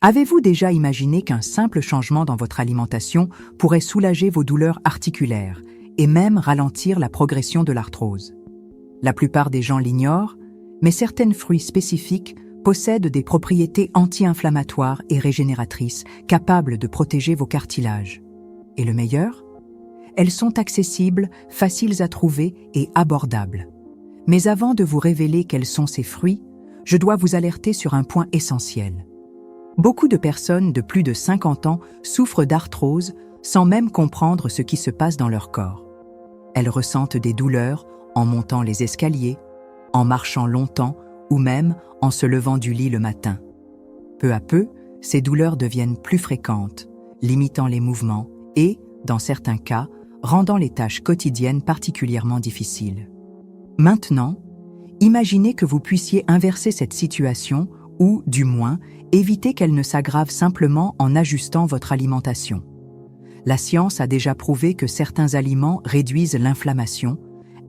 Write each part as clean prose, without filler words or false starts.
Avez-vous déjà imaginé qu'un simple changement dans votre alimentation pourrait soulager vos douleurs articulaires et même ralentir la progression de l'arthrose? La plupart des gens l'ignorent, mais certains fruits spécifiques possèdent des propriétés anti-inflammatoires et régénératrices capables de protéger vos cartilages. Et le meilleur? Elles sont accessibles, faciles à trouver et abordables. Mais avant de vous révéler quels sont ces fruits, je dois vous alerter sur un point essentiel. Beaucoup de personnes de plus de 50 ans souffrent d'arthrose sans même comprendre ce qui se passe dans leur corps. Elles ressentent des douleurs en montant les escaliers, en marchant longtemps ou même en se levant du lit le matin. Peu à peu, ces douleurs deviennent plus fréquentes, limitant les mouvements et, dans certains cas, rendant les tâches quotidiennes particulièrement difficiles. Maintenant, imaginez que vous puissiez inverser cette situation ou, du moins, éviter qu'elle ne s'aggrave simplement en ajustant votre alimentation. La science a déjà prouvé que certains aliments réduisent l'inflammation,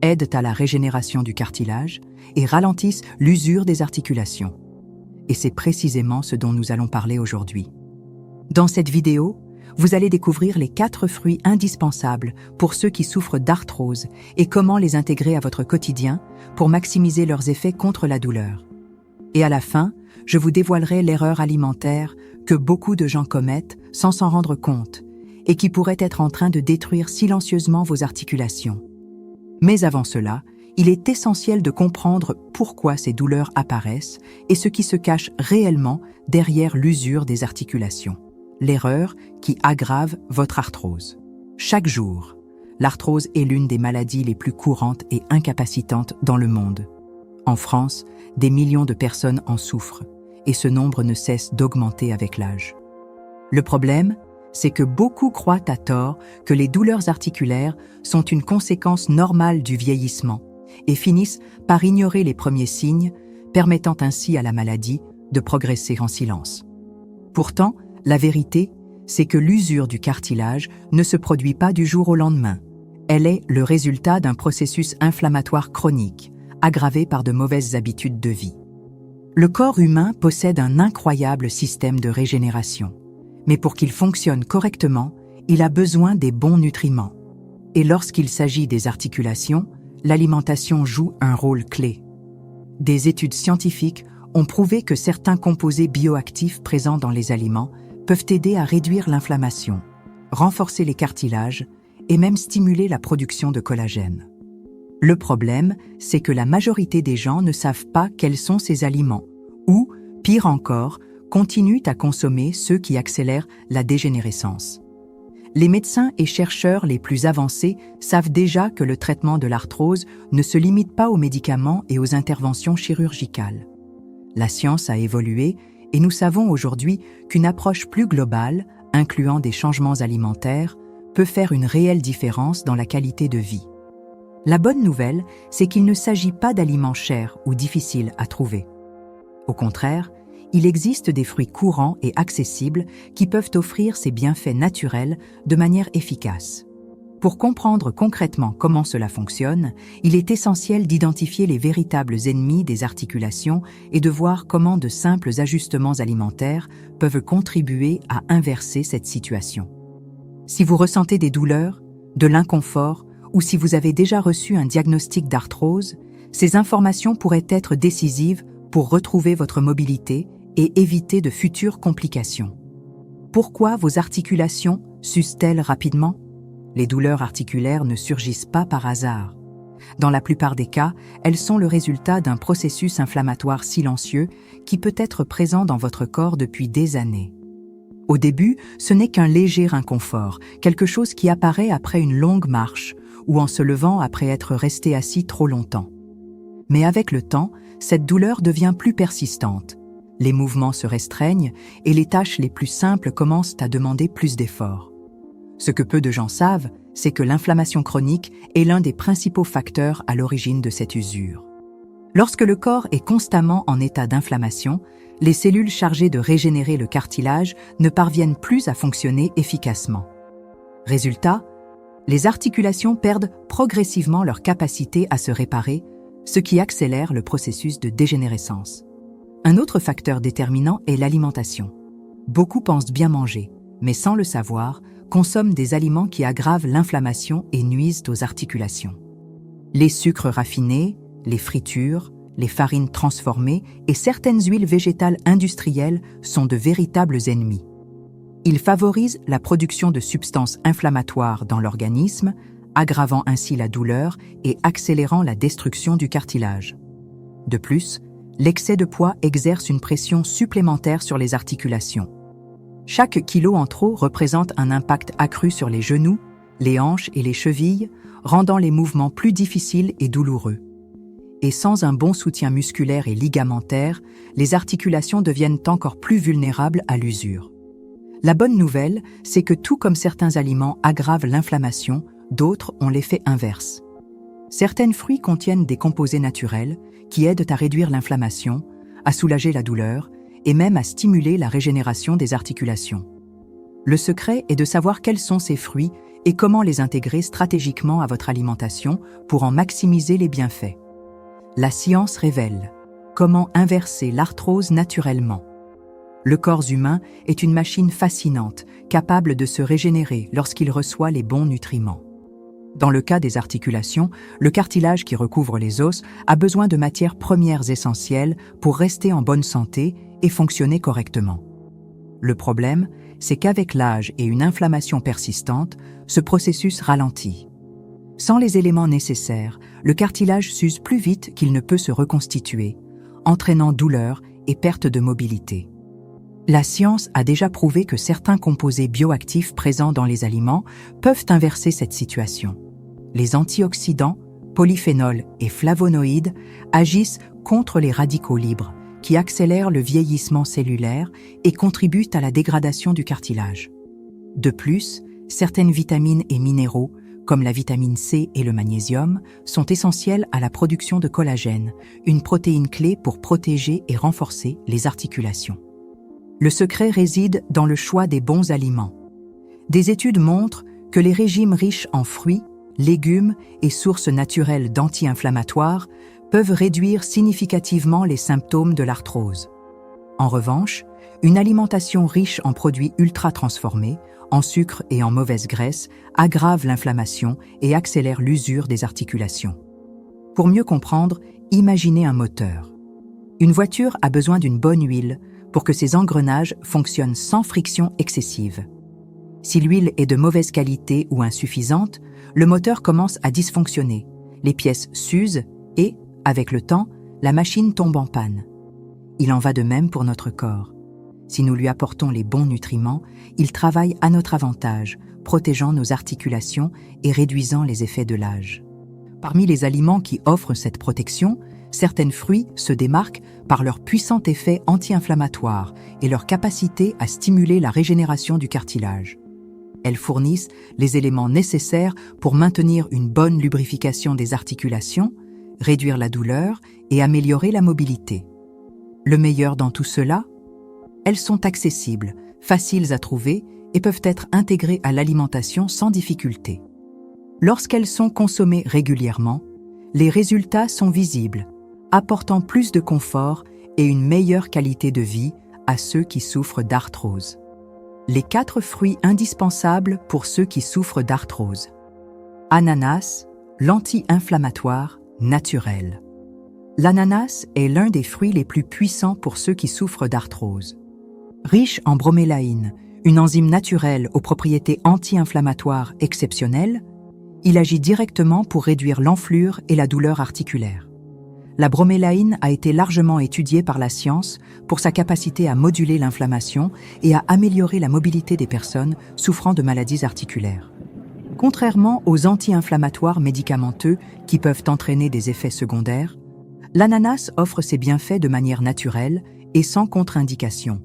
aident à la régénération du cartilage et ralentissent l'usure des articulations. Et c'est précisément ce dont nous allons parler aujourd'hui. Dans cette vidéo, vous allez découvrir les 4 fruits indispensables pour ceux qui souffrent d'arthrose et comment les intégrer à votre quotidien pour maximiser leurs effets contre la douleur. Et à la fin, je vous dévoilerai l'erreur alimentaire que beaucoup de gens commettent sans s'en rendre compte et qui pourrait être en train de détruire silencieusement vos articulations. Mais avant cela, il est essentiel de comprendre pourquoi ces douleurs apparaissent et ce qui se cache réellement derrière l'usure des articulations. L'erreur qui aggrave votre arthrose. Chaque jour, l'arthrose est l'une des maladies les plus courantes et incapacitantes dans le monde. En France, des millions de personnes en souffrent, et ce nombre ne cesse d'augmenter avec l'âge. Le problème, c'est que beaucoup croient à tort que les douleurs articulaires sont une conséquence normale du vieillissement et finissent par ignorer les premiers signes, permettant ainsi à la maladie de progresser en silence. Pourtant, la vérité, c'est que l'usure du cartilage ne se produit pas du jour au lendemain. Elle est le résultat d'un processus inflammatoire chronique, aggravé par de mauvaises habitudes de vie. Le corps humain possède un incroyable système de régénération. Mais pour qu'il fonctionne correctement, il a besoin des bons nutriments. Et lorsqu'il s'agit des articulations, l'alimentation joue un rôle clé. Des études scientifiques ont prouvé que certains composés bioactifs présents dans les aliments peuvent aider à réduire l'inflammation, renforcer les cartilages et même stimuler la production de collagène. Le problème, c'est que la majorité des gens ne savent pas quels sont ces aliments ou, pire encore, continuent à consommer ceux qui accélèrent la dégénérescence. Les médecins et chercheurs les plus avancés savent déjà que le traitement de l'arthrose ne se limite pas aux médicaments et aux interventions chirurgicales. La science a évolué et nous savons aujourd'hui qu'une approche plus globale, incluant des changements alimentaires, peut faire une réelle différence dans la qualité de vie. La bonne nouvelle, c'est qu'il ne s'agit pas d'aliments chers ou difficiles à trouver. Au contraire, il existe des fruits courants et accessibles qui peuvent offrir ces bienfaits naturels de manière efficace. Pour comprendre concrètement comment cela fonctionne, il est essentiel d'identifier les véritables ennemis des articulations et de voir comment de simples ajustements alimentaires peuvent contribuer à inverser cette situation. Si vous ressentez des douleurs, de l'inconfort ou si vous avez déjà reçu un diagnostic d'arthrose, ces informations pourraient être décisives pour retrouver votre mobilité et éviter de futures complications. Pourquoi vos articulations s'usent-elles rapidement? Les douleurs articulaires ne surgissent pas par hasard. Dans la plupart des cas, elles sont le résultat d'un processus inflammatoire silencieux qui peut être présent dans votre corps depuis des années. Au début, ce n'est qu'un léger inconfort, quelque chose qui apparaît après une longue marche ou en se levant après être resté assis trop longtemps. Mais avec le temps, cette douleur devient plus persistante. Les mouvements se restreignent et les tâches les plus simples commencent à demander plus d'efforts. Ce que peu de gens savent, c'est que l'inflammation chronique est l'un des principaux facteurs à l'origine de cette usure. Lorsque le corps est constamment en état d'inflammation, les cellules chargées de régénérer le cartilage ne parviennent plus à fonctionner efficacement. Résultat, les articulations perdent progressivement leur capacité à se réparer, ce qui accélère le processus de dégénérescence. Un autre facteur déterminant est l'alimentation. Beaucoup pensent bien manger, mais sans le savoir, consomment des aliments qui aggravent l'inflammation et nuisent aux articulations. Les sucres raffinés, les fritures, les farines transformées et certaines huiles végétales industrielles sont de véritables ennemis. Ils favorisent la production de substances inflammatoires dans l'organisme, aggravant ainsi la douleur et accélérant la destruction du cartilage. De plus, l'excès de poids exerce une pression supplémentaire sur les articulations. Chaque kilo en trop représente un impact accru sur les genoux, les hanches et les chevilles, rendant les mouvements plus difficiles et douloureux. Et sans un bon soutien musculaire et ligamentaire, les articulations deviennent encore plus vulnérables à l'usure. La bonne nouvelle, c'est que tout comme certains aliments aggravent l'inflammation, d'autres ont l'effet inverse. Certains fruits contiennent des composés naturels qui aident à réduire l'inflammation, à soulager la douleur et même à stimuler la régénération des articulations. Le secret est de savoir quels sont ces fruits et comment les intégrer stratégiquement à votre alimentation pour en maximiser les bienfaits. La science révèle comment inverser l'arthrose naturellement. Le corps humain est une machine fascinante, capable de se régénérer lorsqu'il reçoit les bons nutriments. Dans le cas des articulations, le cartilage qui recouvre les os a besoin de matières premières essentielles pour rester en bonne santé et fonctionner correctement. Le problème, c'est qu'avec l'âge et une inflammation persistante, ce processus ralentit. Sans les éléments nécessaires, le cartilage s'use plus vite qu'il ne peut se reconstituer, entraînant douleur et perte de mobilité. La science a déjà prouvé que certains composés bioactifs présents dans les aliments peuvent inverser cette situation. Les antioxydants, polyphénols et flavonoïdes agissent contre les radicaux libres, qui accélèrent le vieillissement cellulaire et contribuent à la dégradation du cartilage. De plus, certaines vitamines et minéraux, comme la vitamine C et le magnésium, sont essentiels à la production de collagène, une protéine clé pour protéger et renforcer les articulations. Le secret réside dans le choix des bons aliments. Des études montrent que les régimes riches en fruits, légumes et sources naturelles d'anti-inflammatoires peuvent réduire significativement les symptômes de l'arthrose. En revanche, une alimentation riche en produits ultra-transformés, en sucre et en mauvaise graisse, aggrave l'inflammation et accélère l'usure des articulations. Pour mieux comprendre, imaginez un moteur. Une voiture a besoin d'une bonne huile pour que ses engrenages fonctionnent sans friction excessive. Si l'huile est de mauvaise qualité ou insuffisante, le moteur commence à dysfonctionner, les pièces s'usent et, avec le temps, la machine tombe en panne. Il en va de même pour notre corps. Si nous lui apportons les bons nutriments, il travaille à notre avantage, protégeant nos articulations et réduisant les effets de l'âge. Parmi les aliments qui offrent cette protection, certains fruits se démarquent par leur puissant effet anti-inflammatoire et leur capacité à stimuler la régénération du cartilage. Elles fournissent les éléments nécessaires pour maintenir une bonne lubrification des articulations, réduire la douleur et améliorer la mobilité. Le meilleur dans tout cela, elles sont accessibles, faciles à trouver et peuvent être intégrées à l'alimentation sans difficulté. Lorsqu'elles sont consommées régulièrement, les résultats sont visibles, apportant plus de confort et une meilleure qualité de vie à ceux qui souffrent d'arthrose. Les 4 fruits indispensables pour ceux qui souffrent d'arthrose. Ananas, l'anti-inflammatoire naturel. L'ananas est l'un des fruits les plus puissants pour ceux qui souffrent d'arthrose. Riche en bromélaïne, une enzyme naturelle aux propriétés anti-inflammatoires exceptionnelles, il agit directement pour réduire l'enflure et la douleur articulaire. La bromélaïne a été largement étudiée par la science pour sa capacité à moduler l'inflammation et à améliorer la mobilité des personnes souffrant de maladies articulaires. Contrairement aux anti-inflammatoires médicamenteux qui peuvent entraîner des effets secondaires, l'ananas offre ses bienfaits de manière naturelle et sans contre-indication.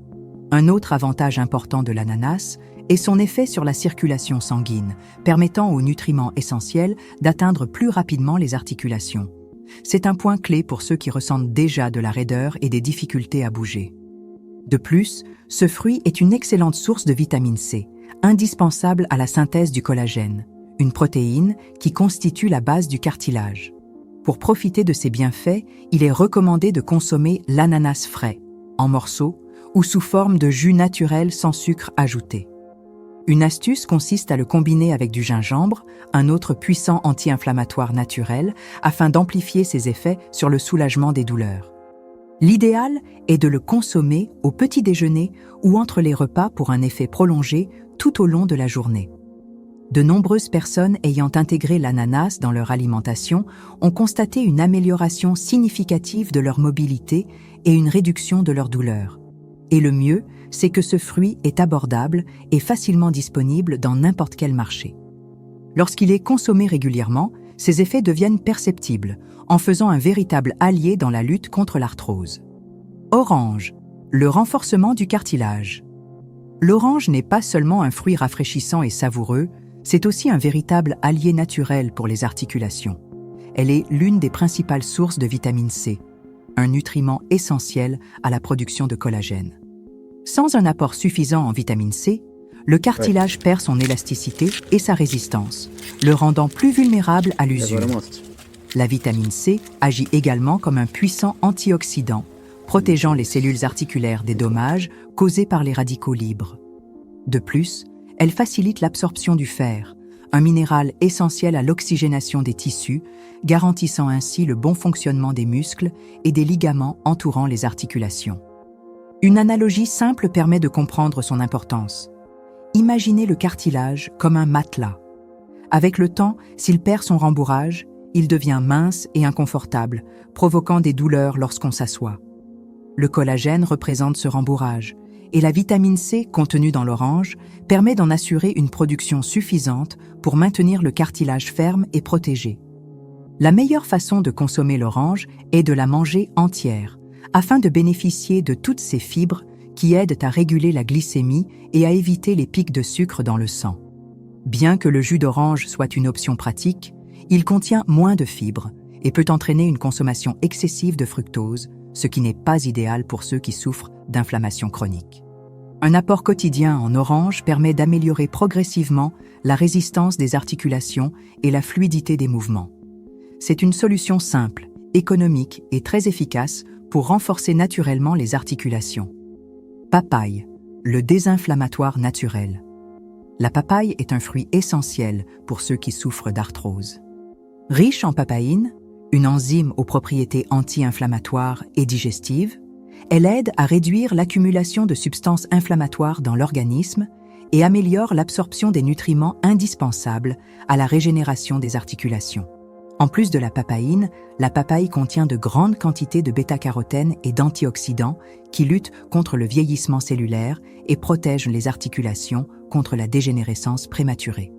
Un autre avantage important de l'ananas est son effet sur la circulation sanguine, permettant aux nutriments essentiels d'atteindre plus rapidement les articulations. C'est un point clé pour ceux qui ressentent déjà de la raideur et des difficultés à bouger. De plus, ce fruit est une excellente source de vitamine C, indispensable à la synthèse du collagène, une protéine qui constitue la base du cartilage. Pour profiter de ces bienfaits, il est recommandé de consommer l'ananas frais, en morceaux, ou sous forme de jus naturel sans sucre ajouté. Une astuce consiste à le combiner avec du gingembre, un autre puissant anti-inflammatoire naturel, afin d'amplifier ses effets sur le soulagement des douleurs. L'idéal est de le consommer au petit déjeuner ou entre les repas pour un effet prolongé tout au long de la journée. De nombreuses personnes ayant intégré l'ananas dans leur alimentation ont constaté une amélioration significative de leur mobilité et une réduction de leurs douleurs. Et le mieux, c'est que ce fruit est abordable et facilement disponible dans n'importe quel marché. Lorsqu'il est consommé régulièrement, ses effets deviennent perceptibles, en faisant un véritable allié dans la lutte contre l'arthrose. Orange, le renforcement du cartilage. L'orange n'est pas seulement un fruit rafraîchissant et savoureux, c'est aussi un véritable allié naturel pour les articulations. Elle est l'une des principales sources de vitamine C, un nutriment essentiel à la production de collagène. Sans un apport suffisant en vitamine C, le cartilage perd son élasticité et sa résistance, le rendant plus vulnérable à l'usure. La vitamine C agit également comme un puissant antioxydant, protégeant les cellules articulaires des dommages causés par les radicaux libres. De plus, elle facilite l'absorption du fer, un minéral essentiel à l'oxygénation des tissus, garantissant ainsi le bon fonctionnement des muscles et des ligaments entourant les articulations. Une analogie simple permet de comprendre son importance. Imaginez le cartilage comme un matelas. Avec le temps, s'il perd son rembourrage, il devient mince et inconfortable, provoquant des douleurs lorsqu'on s'assoit. Le collagène représente ce rembourrage, et la vitamine C contenue dans l'orange permet d'en assurer une production suffisante pour maintenir le cartilage ferme et protégé. La meilleure façon de consommer l'orange est de la manger entière, afin de bénéficier de toutes ces fibres qui aident à réguler la glycémie et à éviter les pics de sucre dans le sang. Bien que le jus d'orange soit une option pratique, il contient moins de fibres et peut entraîner une consommation excessive de fructose, ce qui n'est pas idéal pour ceux qui souffrent d'inflammation chronique. Un apport quotidien en orange permet d'améliorer progressivement la résistance des articulations et la fluidité des mouvements. C'est une solution simple, économique et très efficace pour renforcer naturellement les articulations. Papaye, le désinflammatoire naturel. La papaye est un fruit essentiel pour ceux qui souffrent d'arthrose. Riche en papaïne, une enzyme aux propriétés anti-inflammatoires et digestives, elle aide à réduire l'accumulation de substances inflammatoires dans l'organisme et améliore l'absorption des nutriments indispensables à la régénération des articulations. En plus de la papaïne, la papaye contient de grandes quantités de bêta-carotène et d'antioxydants qui luttent contre le vieillissement cellulaire et protègent les articulations contre la dégénérescence prématurée.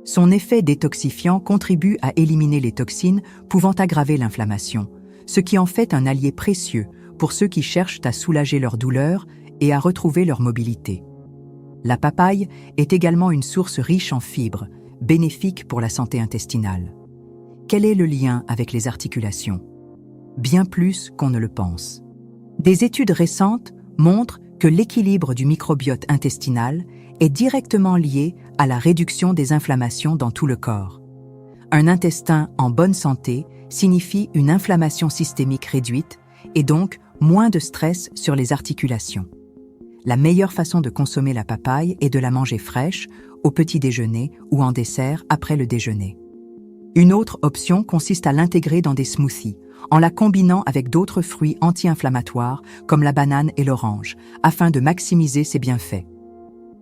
Son effet détoxifiant contribue à éliminer les toxines pouvant aggraver l'inflammation, ce qui en fait un allié précieux pour ceux qui cherchent à soulager leur douleur et à retrouver leur mobilité. La papaye est également une source riche en fibres, bénéfique pour la santé intestinale. Quel est le lien avec les articulations? Bien plus qu'on ne le pense. Des études récentes montrent que l'équilibre du microbiote intestinal est directement lié à la réduction des inflammations dans tout le corps. Un intestin en bonne santé signifie une inflammation systémique réduite et donc moins de stress sur les articulations. La meilleure façon de consommer la papaye est de la manger fraîche, au petit déjeuner ou en dessert après le déjeuner. Une autre option consiste à l'intégrer dans des smoothies, en la combinant avec d'autres fruits anti-inflammatoires comme la banane et l'orange, afin de maximiser ses bienfaits.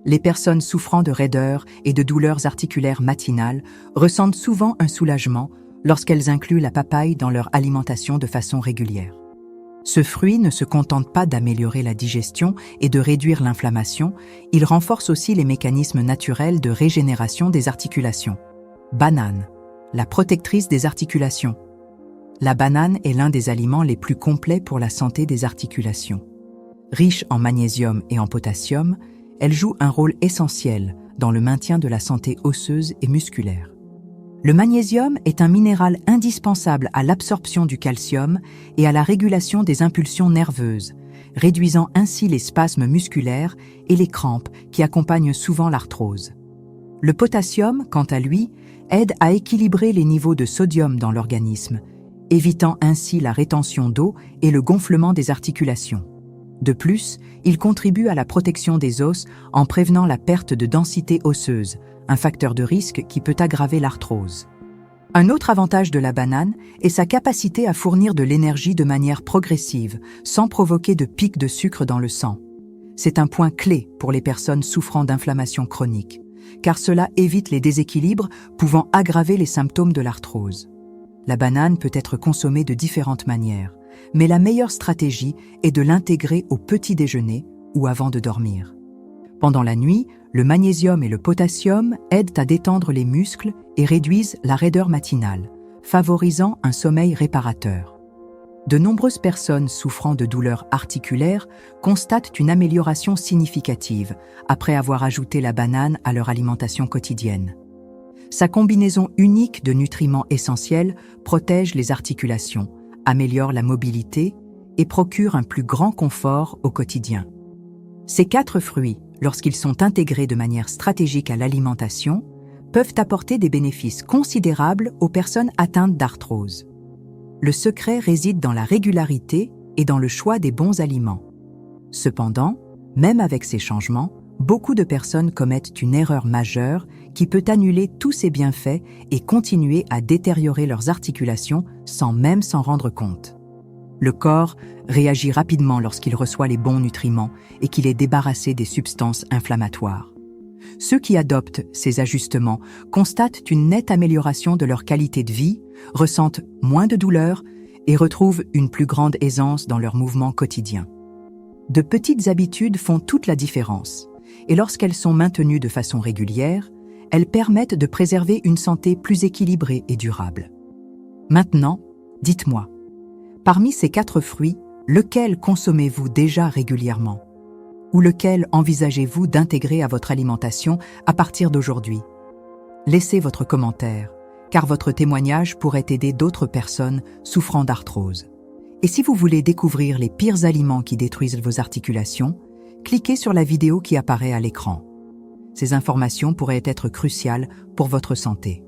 Les personnes souffrant de raideurs et de douleurs articulaires matinales ressentent souvent un soulagement lorsqu'elles incluent la papaye dans leur alimentation de façon régulière. Ce fruit ne se contente pas d'améliorer la digestion et de réduire l'inflammation, il renforce aussi les mécanismes naturels de régénération des articulations. Banane, la protectrice des articulations. La banane est l'un des aliments les plus complets pour la santé des articulations. Riche en magnésium et en potassium, elle joue un rôle essentiel dans le maintien de la santé osseuse et musculaire. Le magnésium est un minéral indispensable à l'absorption du calcium et à la régulation des impulsions nerveuses, réduisant ainsi les spasmes musculaires et les crampes qui accompagnent souvent l'arthrose. Le potassium, quant à lui, aide à équilibrer les niveaux de sodium dans l'organisme, évitant ainsi la rétention d'eau et le gonflement des articulations. De plus, il contribue à la protection des os en prévenant la perte de densité osseuse, un facteur de risque qui peut aggraver l'arthrose. Un autre avantage de la banane est sa capacité à fournir de l'énergie de manière progressive, sans provoquer de pics de sucre dans le sang. C'est un point clé pour les personnes souffrant d'inflammation chronique, car cela évite les déséquilibres pouvant aggraver les symptômes de l'arthrose. La banane peut être consommée de différentes manières, mais la meilleure stratégie est de l'intégrer au petit déjeuner ou avant de dormir. Pendant la nuit, le magnésium et le potassium aident à détendre les muscles et réduisent la raideur matinale, favorisant un sommeil réparateur. De nombreuses personnes souffrant de douleurs articulaires constatent une amélioration significative après avoir ajouté la banane à leur alimentation quotidienne. Sa combinaison unique de nutriments essentiels protège les articulations, améliore la mobilité et procure un plus grand confort au quotidien. Ces 4 fruits, lorsqu'ils sont intégrés de manière stratégique à l'alimentation, peuvent apporter des bénéfices considérables aux personnes atteintes d'arthrose. Le secret réside dans la régularité et dans le choix des bons aliments. Cependant, même avec ces changements, beaucoup de personnes commettent une erreur majeure qui peut annuler tous ces bienfaits et continuer à détériorer leurs articulations sans même s'en rendre compte. Le corps réagit rapidement lorsqu'il reçoit les bons nutriments et qu'il est débarrassé des substances inflammatoires. Ceux qui adoptent ces ajustements constatent une nette amélioration de leur qualité de vie, ressentent moins de douleur et retrouvent une plus grande aisance dans leurs mouvements quotidiens. De petites habitudes font toute la différence, et lorsqu'elles sont maintenues de façon régulière, elles permettent de préserver une santé plus équilibrée et durable. Maintenant, dites-moi, parmi ces 4 fruits, lequel consommez-vous déjà régulièrement? Ou lequel envisagez-vous d'intégrer à votre alimentation à partir d'aujourd'hui? Laissez votre commentaire, car votre témoignage pourrait aider d'autres personnes souffrant d'arthrose. Et si vous voulez découvrir les pires aliments qui détruisent vos articulations, cliquez sur la vidéo qui apparaît à l'écran. Ces informations pourraient être cruciales pour votre santé.